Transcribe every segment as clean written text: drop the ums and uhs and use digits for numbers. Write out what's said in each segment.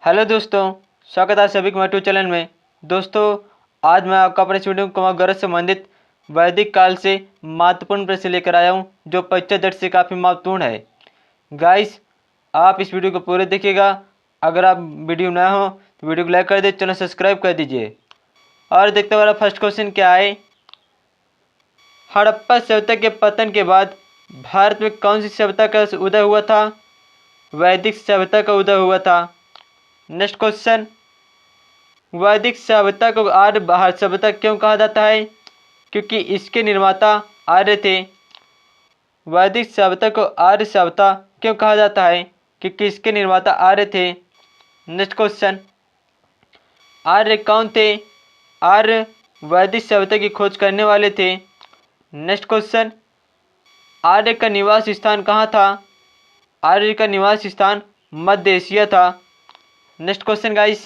Hello दोस्तों, स्वागत है आप सभी के मेरे यूट्यूब चैनल में। दोस्तों, आज मैं आपका अपने इस वीडियो में कुमार गौरव से संबंधित वैदिक काल से महत्वपूर्ण प्रश्न लेकर आया हूं, जो परीक्षा दृष्टि से काफ़ी महत्वपूर्ण है। गाइस, आप इस वीडियो को पूरे देखिएगा। अगर आप वीडियो नया हो तो वीडियो को लाइक कर दीजिए, चैनल सब्सक्राइब कर दीजिए। और देखते हैं हमारा फर्स्ट क्वेश्चन क्या है। हड़प्पा सभ्यता के पतन के बाद भारत में कौन सी सभ्यता का उदय हुआ था? वैदिक सभ्यता का उदय हुआ था। नेक्स्ट क्वेश्चन, वैदिक सभ्यता को आर्य सभ्यता क्यों कहा जाता है? क्योंकि इसके निर्माता आर्य थे। वैदिक सभ्यता को आर्य सभ्यता क्यों कहा जाता है? क्योंकि इसके निर्माता आर्य थे। नेक्स्ट क्वेश्चन, आर्य कौन थे? आर्य वैदिक सभ्यता की खोज करने वाले थे। नेक्स्ट क्वेश्चन, आर्य का निवास स्थान कहाँ था? आर्य का निवास स्थान मध्य एशिया था। नेक्स्ट क्वेश्चन गाइस,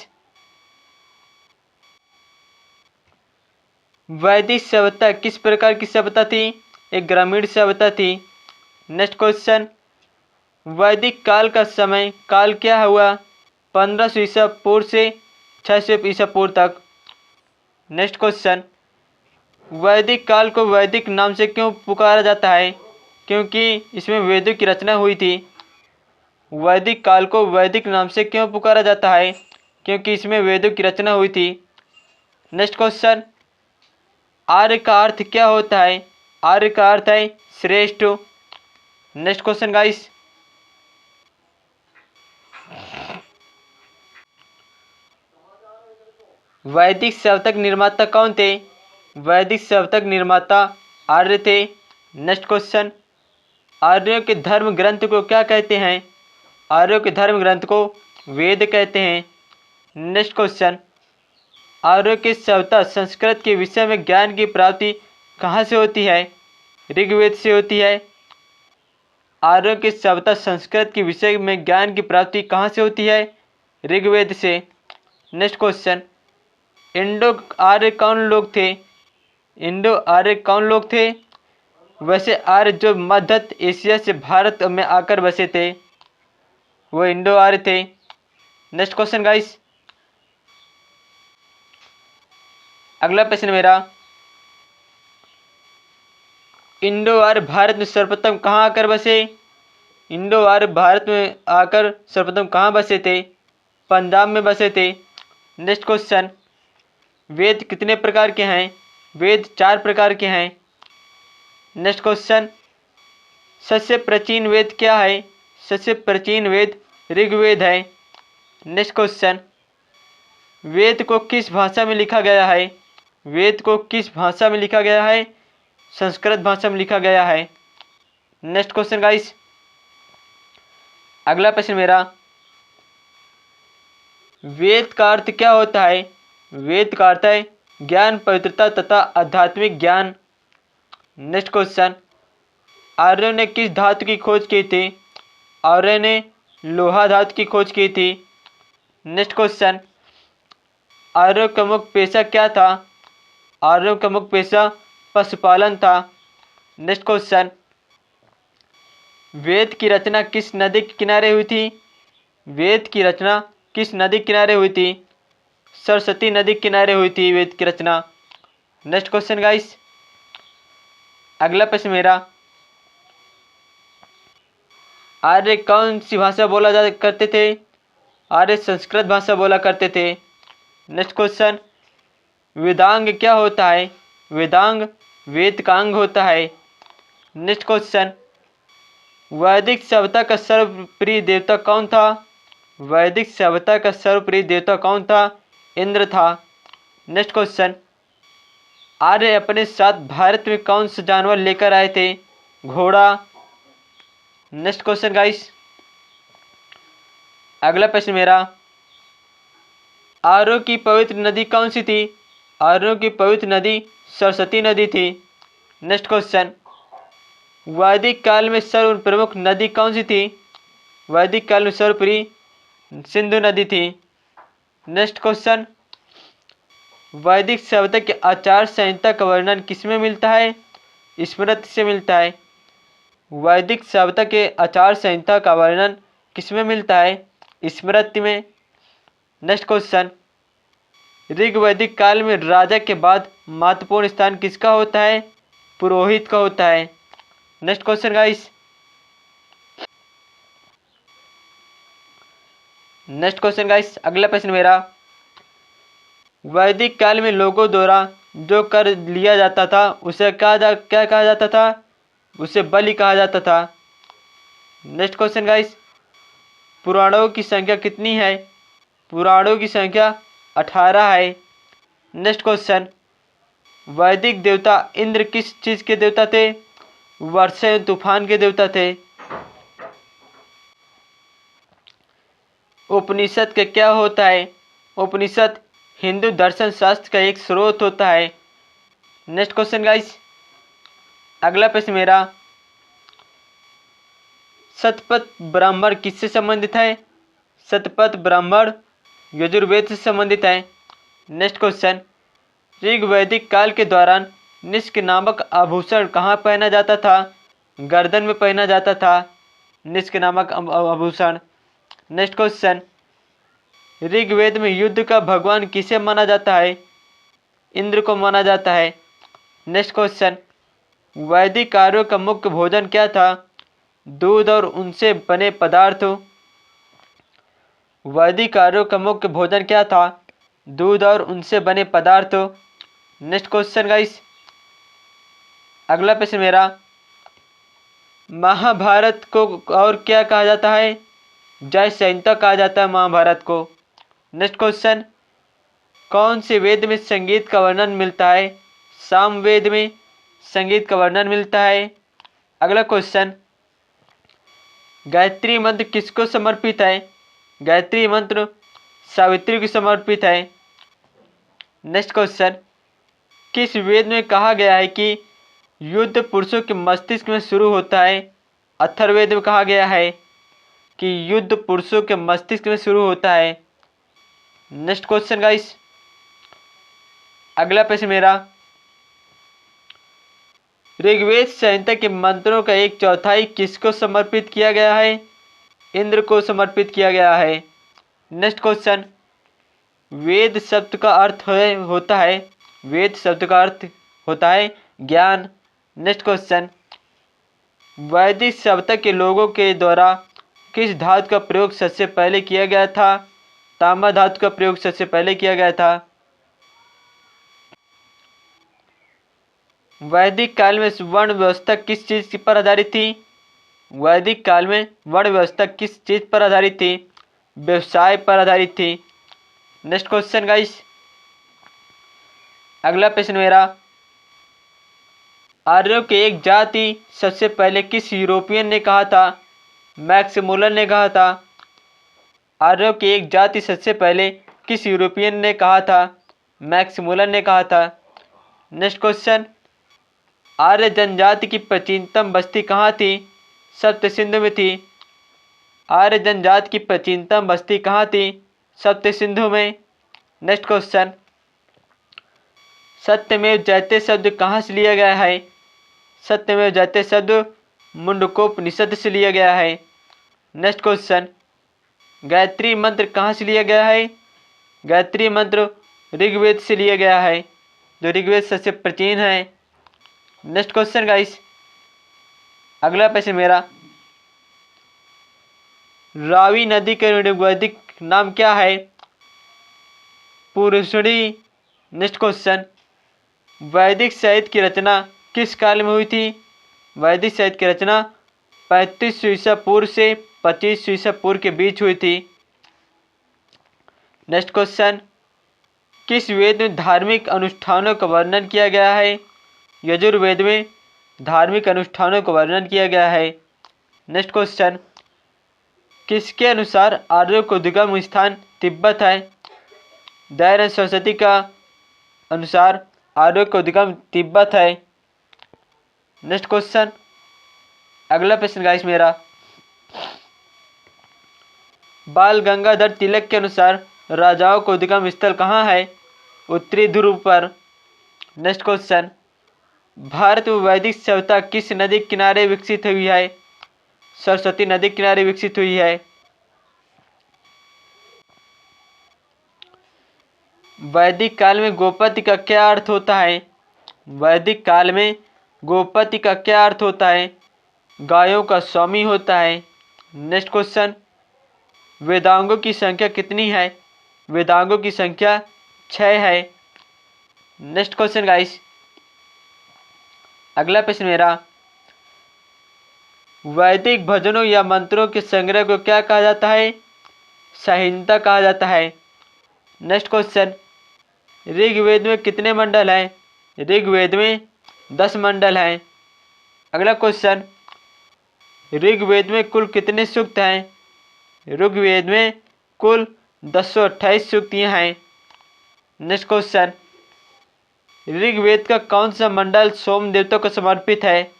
वैदिक सभ्यता किस प्रकार की सभ्यता थी? एक ग्रामीण सभ्यता थी। नेक्स्ट क्वेश्चन, वैदिक काल का समय काल क्या हुआ? 1500 ईसा पूर्व से 600 ईसा पूर्व तक। नेक्स्ट क्वेश्चन, वैदिक काल को वैदिक नाम से क्यों पुकारा जाता है? क्योंकि इसमें वेदों की रचना हुई थी। वैदिक काल को वैदिक नाम से क्यों पुकारा जाता है? क्योंकि इसमें वेदों की रचना हुई थी। नेक्स्ट क्वेश्चन, आर्य का अर्थ क्या होता है? आर्य का अर्थ है श्रेष्ठ। नेक्स्ट क्वेश्चन गाइस, वैदिक सभ्यता के निर्माता कौन थे? वैदिक सभ्यता के निर्माता आर्य थे। नेक्स्ट क्वेश्चन, आर्यों के धर्म ग्रंथ को क्या कहते हैं? आर्यों के धर्म ग्रंथ को वेद कहते हैं। नेक्स्ट क्वेश्चन, आर्यों की सभ्यता संस्कृत के विषय में ज्ञान की प्राप्ति कहाँ से होती है? ऋग्वेद से होती है। आर्यों की सभ्यता संस्कृत के विषय में ज्ञान की प्राप्ति कहाँ से होती है? ऋग्वेद से। नेक्स्ट क्वेश्चन, इंडो आर्य कौन लोग थे? इंडो आर्य कौन लोग थे? वैसे आर्य जो मध्य एशिया से भारत में आकर बसे थे, वो इंडो आर्य थे। नेक्स्ट क्वेश्चन गाइस, अगला प्रश्न मेरा, इंडो आर्य भारत में सर्वप्रथम कहाँ आकर बसे? इंडो आर्य भारत में आकर सर्वप्रथम कहाँ बसे थे? पंजाब में बसे थे। नेक्स्ट क्वेश्चन, वेद कितने प्रकार के हैं? वेद 4 प्रकार के हैं। नेक्स्ट क्वेश्चन, सबसे प्राचीन वेद क्या है? सबसे प्राचीन वेद ऋग्वेद है। नेक्स्ट क्वेश्चन, वेद को किस भाषा में लिखा गया है? वेद को किस भाषा में लिखा गया है? संस्कृत भाषा में लिखा गया है। नेक्स्ट क्वेश्चन गाइस, अगला प्रश्न मेरा, वेद का अर्थ क्या होता है? वेद का अर्थ है ज्ञान, पवित्रता तथा आध्यात्मिक ज्ञान। नेक्स्ट क्वेश्चन, आर्यों ने किस धातु की खोज की थी? आर्यों ने लोहा धातु की खोज की थी। नेक्स्ट क्वेश्चन, आर्यों का मुख्य पेशा क्या था? आर्यों का मुख्य पेशा पशुपालन था। नेक्स्ट क्वेश्चन, वेद की रचना किस नदी के किनारे हुई थी? वेद की रचना किस नदी के किनारे हुई थी? सरस्वती नदी के किनारे हुई थी वेद की रचना। नेक्स्ट क्वेश्चन गाइस, अगला प्रश्न मेरा, आर्य कौन सी भाषा बोला जा करते थे? आर्य संस्कृत भाषा बोला करते थे। नेक्स्ट क्वेश्चन, वेदांग क्या होता है? वेदांग वेद का अंग होता है। नेक्स्ट क्वेश्चन, वैदिक सभ्यता का सर्वप्रिय देवता कौन था? वैदिक सभ्यता का सर्वप्रिय देवता कौन था? इंद्र था। नेक्स्ट क्वेश्चन, आर्य अपने साथ भारत में कौन सा जानवर लेकर आए थे? घोड़ा। नेक्स्ट क्वेश्चन गाइस, अगला प्रश्न मेरा, आर्यों की पवित्र नदी कौन सी थी? आर्यों की पवित्र नदी सरस्वती नदी थी। नेक्स्ट क्वेश्चन, वैदिक काल में सर्व प्रमुख नदी कौन सी थी? वैदिक काल में सर्वप्रिय सिंधु नदी थी। नेक्स्ट क्वेश्चन, वैदिक सभ्यता के आचार संहिता का वर्णन किसमें मिलता है? स्मृति से मिलता है। वैदिक सभ्यता के आचार संहिता का वर्णन किसमें मिलता है? स्मृति में। नेक्स्ट क्वेश्चन, ऋग वैदिक काल में राजा के बाद महत्वपूर्ण स्थान किसका होता है? पुरोहित का होता है। नेक्स्ट क्वेश्चन गाइस, अगला प्रश्न मेरा, वैदिक काल में लोगों द्वारा जो कर लिया जाता था उसे क्या कहा जाता था? उसे बलि कहा जाता था। नेक्स्ट क्वेश्चन गाइस, पुराणों की संख्या कितनी है? पुराणों की संख्या 18 है। नेक्स्ट क्वेश्चन, वैदिक देवता इंद्र किस चीज के देवता थे? वर्षा एवं तूफान के देवता थे। उपनिषद के क्या होता है? उपनिषद हिंदू दर्शन शास्त्र का एक स्रोत होता है। नेक्स्ट क्वेश्चन गाइस, अगला प्रश्न मेरा, शतपथ ब्राह्मण किससे संबंधित है? शतपथ ब्राह्मण यजुर्वेद से संबंधित है। नेक्स्ट क्वेश्चन, ऋग वैदिक काल के दौरान निष्क नामक आभूषण कहाँ पहना जाता था? गर्दन में पहना जाता था निष्क नामक आभूषण। नेक्स्ट क्वेश्चन, ऋग्वेद में युद्ध का भगवान किसे माना जाता है? इंद्र को माना जाता है। नेक्स्ट क्वेश्चन, वैदिक आर्यों का मुख्य भोजन क्या था? दूध और उनसे बने पदार्थ। वैदिक आर्यों का मुख्य भोजन क्या था? दूध और उनसे बने पदार्थ। नेक्स्ट क्वेश्चन गाइस, अगला प्रश्न मेरा, महाभारत को और क्या कहा जाता है? जय संहिता कहा जाता है महाभारत को। नेक्स्ट क्वेश्चन, कौन से वेद में संगीत का वर्णन मिलता है? सामवेद में संगीत का वर्णन मिलता है। अगला क्वेश्चन, गायत्री मंत्र किसको समर्पित है? गायत्री मंत्र सावित्री को समर्पित है। नेक्स्ट क्वेश्चन, किस वेद में कहा गया है कि युद्ध पुरुषों के मस्तिष्क में शुरू होता है? अथर्ववेद में कहा गया है कि युद्ध पुरुषों के मस्तिष्क में शुरू होता है। नेक्स्ट क्वेश्चन गाइस, अगला प्रश्न मेरा, ऋग्वेद संहिता के मंत्रों का 1/4 किसको समर्पित किया गया है? इंद्र को समर्पित किया गया है। नेक्स्ट क्वेश्चन, वेद शब्द का अर्थ होता है, वेद शब्द का अर्थ होता है ज्ञान। नेक्स्ट क्वेश्चन, वैदिक सभ्यता के लोगों के द्वारा किस धातु का प्रयोग सबसे पहले किया गया था? तांबा धातु का प्रयोग सबसे पहले किया गया था। वैदिक काल में वर्ण व्यवस्था किस चीज पर आधारित थी? वैदिक काल में वर्ण व्यवस्था किस चीज पर आधारित थी? व्यवसाय पर आधारित थी। नेक्स्ट क्वेश्चन गाइस, अगला प्रश्न मेरा, आर्यों की एक जाति सबसे पहले किस यूरोपियन ने कहा था? मैक्स मुलर ने कहा था। आर्यों की एक जाति सबसे पहले किस यूरोपियन ने कहा था? मैक्स मुलर ने कहा था। नेक्स्ट क्वेश्चन, आर्य जनजाति की प्राचीनतम बस्ती कहाँ थी? सप्त सिंधु में थी। आर्य जनजाति की प्राचीनतम बस्ती कहाँ थी? सप्त सिंधु में। नेक्स्ट क्वेश्चन, सत्यमेव जयते शब्द कहाँ से लिया गया है? सत्यमेव जयते शब्द मुंडकोपनिषद से लिया गया है। नेक्स्ट क्वेश्चन, गायत्री मंत्र कहाँ से लिया गया है? गायत्री मंत्र ऋग्वेद से लिया गया है, जो ऋग्वेद सबसे प्राचीन है। नेक्स्ट क्वेश्चन गाइस, अगला प्रश्न मेरा, रावी नदी के वैदिक नाम क्या है? पुरुषणी। नेक्स्ट क्वेश्चन, वैदिक साहित्य की रचना किस काल में हुई थी? वैदिक साहित्य की रचना 35 ईसा पूर्व से 25 ईसा पूर्व के बीच हुई थी। नेक्स्ट क्वेश्चन, किस वेद में धार्मिक अनुष्ठानों का वर्णन किया गया है? यजुर्वेद में धार्मिक अनुष्ठानों का वर्णन किया गया है। नेक्स्ट क्वेश्चन, किसके अनुसार आर्यों को उद्गम स्थान तिब्बत है? दयानंद सरस्वती का अनुसार आर्यों को उद्गम तिब्बत है। नेक्स्ट क्वेश्चन, अगला प्रश्न गाइस मेरा, बाल गंगाधर तिलक के अनुसार राजाओं को उद्गम स्थल कहाँ है? उत्तरी ध्रुव पर। नेक्स्ट क्वेश्चन, भारत में वैदिक सभ्यता किस नदी के किनारे विकसित हुई है? सरस्वती नदी के किनारे विकसित हुई है। वैदिक काल में गोपति का क्या अर्थ होता है? वैदिक काल में गोपति का क्या अर्थ होता है? गायों का स्वामी होता है। नेक्स्ट क्वेश्चन, वेदांगों की संख्या कितनी है? वेदांगों की संख्या 6 है। नेक्स्ट क्वेश्चन गाइस, अगला प्रश्न मेरा, वैदिक भजनों या मंत्रों के संग्रह को क्या कहा जाता है? संहिता कहा जाता है। नेक्स्ट क्वेश्चन, ऋग्वेद में कितने मंडल हैं? ऋग्वेद में 10 मंडल हैं। अगला क्वेश्चन, ऋग्वेद में कुल कितने सूक्त हैं? ऋग्वेद में कुल 228 सूक्तियाँ हैं। नेक्स्ट क्वेश्चन, ऋग्वेद का कौन सा मंडल सोम देवता को समर्पित है?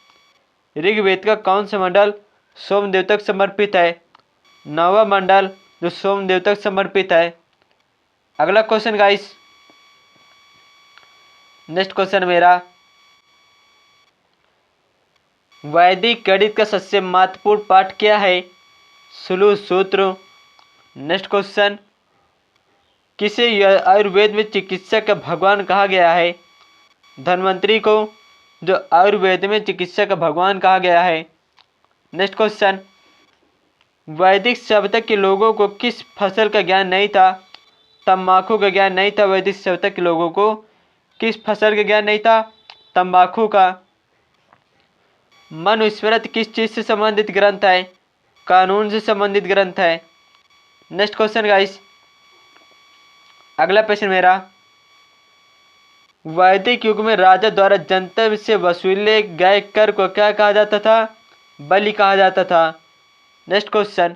ऋग्वेद का कौन सा मंडल सोम देवता को समर्पित है? 9वां मंडल जो सोम देवता को समर्पित है। अगला क्वेश्चन गाइस, नेक्स्ट क्वेश्चन मेरा, वैदिक गणित का सबसे महत्वपूर्ण पाठ क्या है? सुलु सूत्र। नेक्स्ट क्वेश्चन, किसे आयुर्वेद में चिकित्सक का भगवान कहा गया है? धन्वंतरी को जो आयुर्वेद में चिकित्सक का भगवान कहा गया है। नेक्स्ट क्वेश्चन, वैदिक सभ्यता के लोगों को किस फसल का ज्ञान नहीं था? तंबाकू का ज्ञान नहीं था। वैदिक सभ्यता के लोगों को किस फसल का ज्ञान नहीं था? तंबाकू का। मनुस्मृति किस चीज से संबंधित ग्रंथ है? कानून से संबंधित ग्रंथ है। नेक्स्ट क्वेश्चन गाइस, अगला प्रश्न मेरा, वैदिक युग में राजा द्वारा जनता से वसूले गए कर को क्या कहा जाता था? बलि कहा जाता था। नेक्स्ट क्वेश्चन,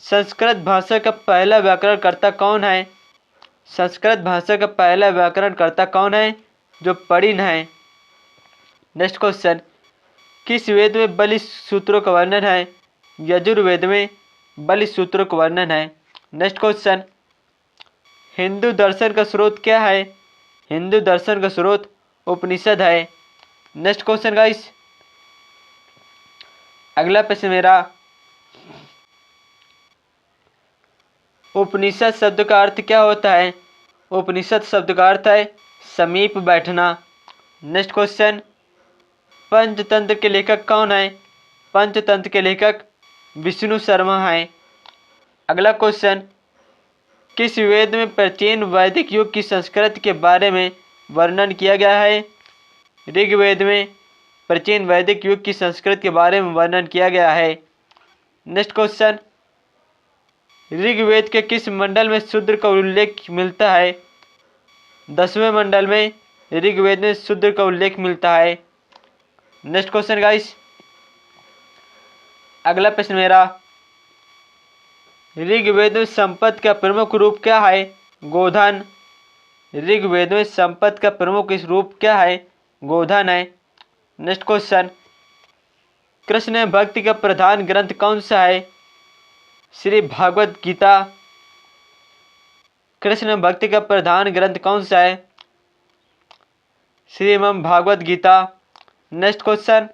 संस्कृत भाषा का पहला व्याकरणकर्ता कौन है? संस्कृत भाषा का पहला व्याकरणकर्ता कौन है? जो पणिन है। नेक्स्ट क्वेश्चन, किस वेद में बलि सूत्रों का वर्णन है? यजुर्वेद में बलि सूत्रों का वर्णन है। नेक्स्ट क्वेश्चन, हिंदू दर्शन का स्रोत क्या है? हिंदू दर्शन का स्रोत उपनिषद है। नेक्स्ट क्वेश्चन गाइस, अगला प्रश्न मेरा, उपनिषद शब्द का अर्थ क्या होता है? उपनिषद शब्द का अर्थ है समीप बैठना। नेक्स्ट क्वेश्चन, पंचतंत्र के लेखक कौन है? पंचतंत्र के लेखक विष्णु शर्मा हैं। अगला क्वेश्चन, किस वेद में प्राचीन वैदिक युग की संस्कृति के बारे में वर्णन किया गया है? ऋग्वेद में प्राचीन वैदिक युग की संस्कृति के बारे में वर्णन किया गया है। नेक्स्ट क्वेश्चन, ऋग्वेद के किस मंडल में शूद्र का उल्लेख मिलता है? 10वें मंडल में ऋग्वेद में शूद्र का उल्लेख मिलता है। नेक्स्ट क्वेश्चन गाइस, अगला प्रश्न मेरा, ऋग्वेद में संपत्ति का प्रमुख रूप क्या है? गोधन। ऋग्वेद में संपत्ति का प्रमुख रूप क्या है? गोधन है। नेक्स्ट क्वेश्चन, कृष्ण भक्ति का प्रधान ग्रंथ कौन सा है? श्री भागवत गीता। कृष्ण भक्ति का प्रधान ग्रंथ कौन सा है? श्रीमद् भागवत गीता। नेक्स्ट क्वेश्चन,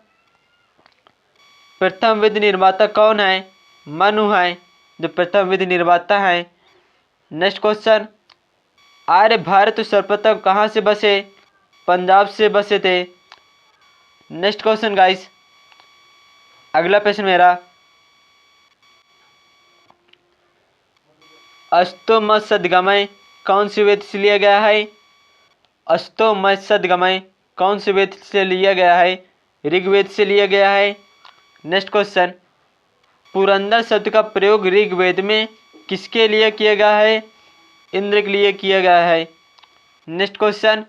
प्रथम वेद निर्माता कौन है? मनु है जो प्रथम वेद निर्माता है। नेक्स्ट क्वेश्चन, आर्य भारत सर्वप्रथम कहाँ से बसे? पंजाब से बसे थे। नेक्स्ट क्वेश्चन गाइस, अगला प्रश्न मेरा, अष्टोमसद्गमय कौन से वेद से लिया गया है? अष्टोमसद्गमय कौन से वेद से लिया गया है? ऋग्वेद से लिया गया है। नेक्स्ट क्वेश्चन, पुरंदर शब्द का प्रयोग ऋग्वेद में किसके लिए किया गया है? इंद्र के लिए किया गया है। नेक्स्ट क्वेश्चन,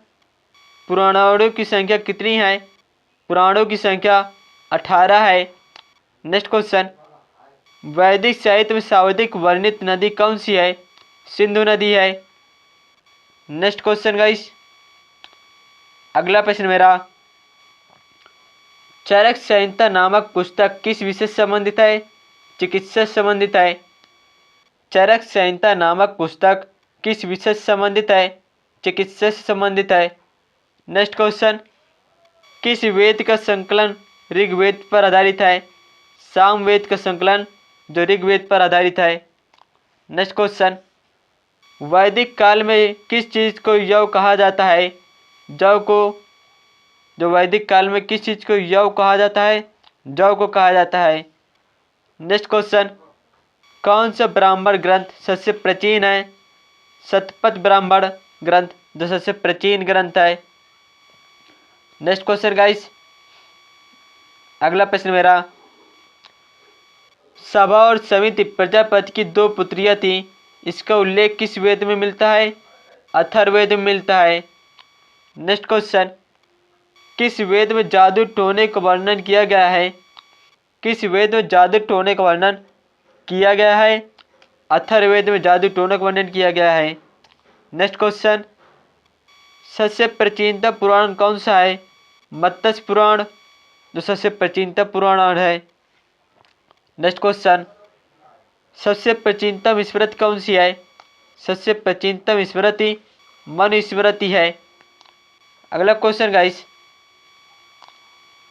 पुराणों की संख्या कितनी है? पुराणों की संख्या 18 है। नेक्स्ट क्वेश्चन, वैदिक साहित्य में सर्वाधिक वर्णित नदी कौन सी है? सिंधु नदी है। नेक्स्ट क्वेश्चन गाइस, अगला प्रश्न मेरा, चरक संहिता नामक पुस्तक किस विषय से संबंधित है? चिकित्सा से संबंधित है। चरक संहिता नामक पुस्तक किस विषय से संबंधित है? चिकित्सा से संबंधित है। नेक्स्ट क्वेश्चन, किस वेद का संकलन ऋग्वेद पर आधारित है? सामवेद का संकलन जो ऋग्वेद पर आधारित है। नेक्स्ट क्वेश्चन, वैदिक काल में किस चीज़ को यव कहा जाता है? जव को, जो वैदिक काल में किस चीज़ को यव कहा जाता है? जव को कहा जाता है। नेक्स्ट क्वेश्चन, कौन सा ब्राह्मण ग्रंथ सबसे प्राचीन है? शतपथ ब्राह्मण ग्रंथ जो सबसे प्राचीन ग्रंथ है। नेक्स्ट क्वेश्चन गाइस, अगला प्रश्न मेरा, सभा और समिति प्रजापति की 2 पुत्रियां थीं, इसका उल्लेख किस वेद में मिलता है? अथर्ववेद में मिलता है। नेक्स्ट क्वेश्चन, किस वेद में जादू टोने का वर्णन किया गया है? किस वेद में जादू टोने का वर्णन किया गया है? अथर्ववेद में जादू टोने का वर्णन किया गया है। नेक्स्ट क्वेश्चन, सबसे प्राचीनतम पुराण कौन सा है? मत्स्य पुराण जो सबसे प्राचीनतम पुराण है। नेक्स्ट क्वेश्चन, सबसे प्राचीनतम स्मृति कौन सी है? सबसे प्राचीनतम स्मृति मनुस्मृति है। अगला क्वेश्चन गाइस,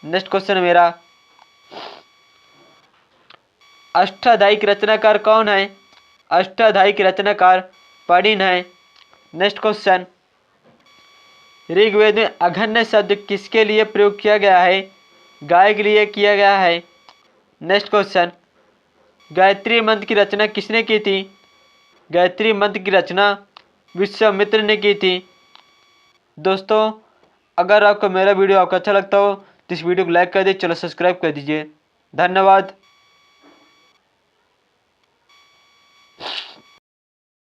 नेक्स्ट क्वेश्चन मेरा, अष्टाध्यायी रचनाकार कौन है? अष्टाध्यायी रचनाकार पणिन है। नेक्स्ट क्वेश्चन, ऋग्वेद में अघन्य शब्द किसके लिए प्रयोग किया गया है? गाय के लिए किया गया है। नेक्स्ट क्वेश्चन, गायत्री मंत्र की रचना किसने की थी? गायत्री मंत्र की रचना विश्वामित्र ने की थी। दोस्तों, अगर आपको मेरा वीडियो अच्छा लगता हो तो इस वीडियो को लाइक कर दीजिए, चलो सब्सक्राइब कर दीजिए। धन्यवाद।